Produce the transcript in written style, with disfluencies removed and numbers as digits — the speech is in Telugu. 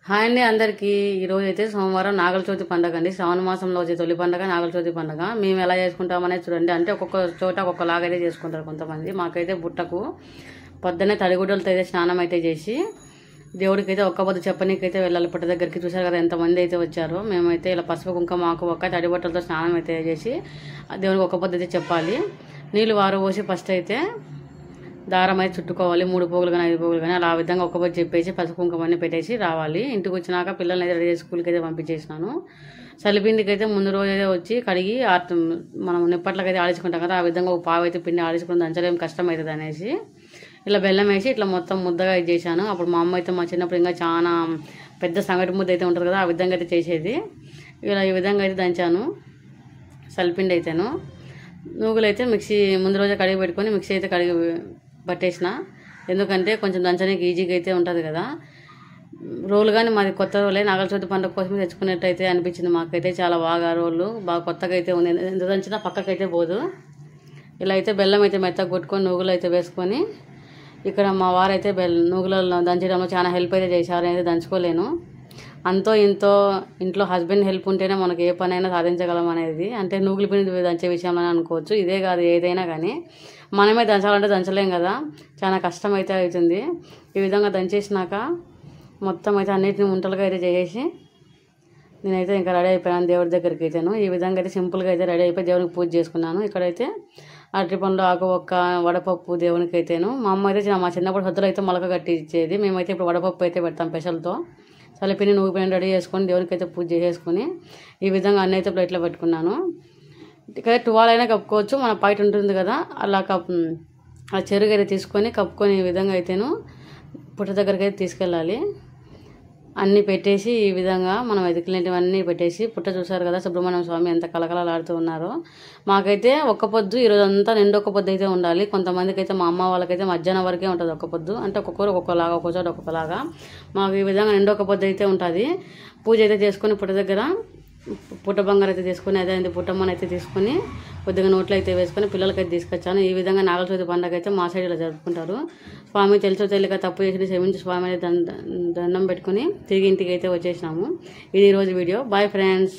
హాయ్ అండి అందరికీ. ఈరోజు అయితే సోమవారం నాగల చవితి పండుగ అండి. శ్రావణ మాసంలో వచ్చే తొలి పండుగ నాగల చవితి పండుగ. మేము ఎలా చేసుకుంటామనేది చూడండి. అంటే ఒక్కొక్క చోట ఒక్కొక్కలాగైతే చేసుకుంటారు కొంతమంది. మాకైతే బుట్టకు పొద్దున్నే తడిగుడ్డలతో అయితే స్నానం అయితే చేసి దేవుడికి అయితే ఒక్క పొద్దు చెప్పనీకైతే వెళ్ళాలి. పుట్ట దగ్గరికి. చూసారు కదా ఎంతమంది అయితే వచ్చారో. మేమైతే ఇలా పసుపు కుంకుమ ఆకు ఒక్క తడి బట్టలతో స్నానం అయితే చేసి దేవుడికి ఒక్క పొద్దు అయితే చెప్పాలి. నీళ్ళు వారబోసి ఫస్ట్ అయితే దారం అయితే చుట్టుకోవాలి. 3 పోగులు కానీ 5 పోగులు కానీ అలా ఆ విధంగా ఒక్క పొద్దు చెప్పేసి పసుపు కుంకుమని పెట్టేసి రావాలి. ఇంటికి వచ్చినాక పిల్లల్ని అయితే రెడీ చేసి స్కూల్కి అయితే పంపించేసినాను. చలిపిండికి అయితే ముందు రోజు అయితే వచ్చి కడిగి మనం నిప్పట్లకైతే ఆడించుకుంటాం కదా, ఆ విధంగా ఒక పావు అయితే పిండి ఆడించుకుని దంచలేం, కష్టం అవుతుంది అనేసి ఇలా బెల్లం వేసి ఇట్లా మొత్తం ముద్దగా ఇది చేశాను. అప్పుడు మా అమ్మ అయితే మా చిన్నప్పుడు ఇంకా చాలా పెద్ద సంగటి ముద్ద అయితే ఉంటుంది కదా, ఆ విధంగా అయితే చేసేది. ఇలా ఈ విధంగా అయితే దంచాను చలిపిండి అయితేను. నూగులు అయితే మిక్సీ ముందు రోజే కడిగి పెట్టుకొని మిక్సీ అయితే కడిగి పట్టేసిన. ఎందుకంటే కొంచెం దంచడానికి ఈజీగా అయితే ఉంటుంది కదా. రోలు కానీ మాది కొత్త రోలే, నాగల చవితి పండుగ కోసమే తెచ్చుకున్నట్టయితే అనిపించింది మాకైతే. చాలా బాగా రోళ్ళు బాగా కొత్తగా అయితే ఉంది. ఎంత దంచినా పక్కకైతే పోదు. ఇలా అయితే బెల్లం అయితే మెత్తగా కొట్టుకొని నూగులు అయితే వేసుకొని ఇక్కడ మా వారైతే నూగులలో దంచడంలో చాలా హెల్ప్ అయితే చేశారు. అయితే దంచుకోలేను. అంతో ఇంతో ఇంట్లో హస్బెండ్ హెల్ప్ ఉంటేనే మనకి ఏ పనైనా సాధించగలం అనేది. అంటే నూగులు పిండి దంచే విషయంలో అనుకోవచ్చు. ఇదే కాదు ఏదైనా కానీ మనమే దంచాలంటే దంచలేం కదా, చాలా కష్టం అయితే అవుతుంది. ఈ విధంగా దంచేసినాక మొత్తం అయితే అన్నిటిని ముంటలుగా అయితే చేసేసి నేనైతే ఇంకా రెడీ అయిపోయాను దేవుడి దగ్గరికి అయితేను. ఈ విధంగా అయితే సింపుల్గా అయితే రెడీ అయిపోయి దేవునికి పూజ చేసుకున్నాను. ఇక్కడైతే అరటి పండ్లు ఆకు ఒక్క వడపప్పు దేవునికి అయితేను. మా అమ్మ అయితే మా చిన్నప్పుడు సద్దులు అయితే మొలక కట్టి ఇచ్చేది. మేమైతే ఇప్పుడు వడపప్పు అయితే పెడతాం పెసలతో. చలిపిని నువ్వు పిండి రెడీ చేసుకొని దేవునికి అయితే పూజ చేసేసుకొని ఈ విధంగా అన్నీ అయితే ప్లేట్లో పెట్టుకున్నాను. ఇక్కడ 12 అయినా కప్పుకోవచ్చు, మన పైట ఉంటుంది కదా అలా ఆ చెరుగు అయితే తీసుకొని కప్పుకొని ఈ విధంగా అయితేను పుట్ట దగ్గరికి అయితే తీసుకెళ్ళాలి. అన్నీ పెట్టేసి ఈ విధంగా మనం ఎదికిలేంటివన్నీ పెట్టేసి పుట్ట చూసారు కదా సుబ్రహ్మణ్యం స్వామి ఎంత కలకలలాడుతూ ఉన్నారో. మాకైతే ఒక్క పొద్దు ఈరోజు అంతా నిండు ఒక్క పొద్దు అయితే ఉండాలి. కొంతమందికి అయితే మా అమ్మ వాళ్ళకైతే మధ్యాహ్నం వరకే ఉంటుంది ఒక్క పొద్దు. అంటే ఒక్కొక్కరు ఒక్కొక్కలాగా, ఒక్కొక్క చోట ఒక్కొక్కలాగా. మాకు ఈ విధంగా నిండు ఒక్క పొద్దు అయితే ఉంటుంది. పూజ అయితే చేసుకొని పుట్ట దగ్గర పుట్ట బంగారు అయితే తీసుకొని అదే పుట్టమ్మని అయితే తీసుకొని కొద్దిగా నోట్లో అయితే వేసుకొని పిల్లలకైతే తీసుకొచ్చాను. ఈ విధంగా నాగల చవితి పండుగ అయితే మా సైడ్ ఇలా జరుపుకుంటారు. స్వామి తెలుసో తెలియక తప్పు చేసి క్షమించి స్వామి అయితే దండం పెట్టుకుని తిరిగి ఇంటికి అయితే వచ్చేసినాము. ఇది ఈరోజు వీడియో. Bye friends.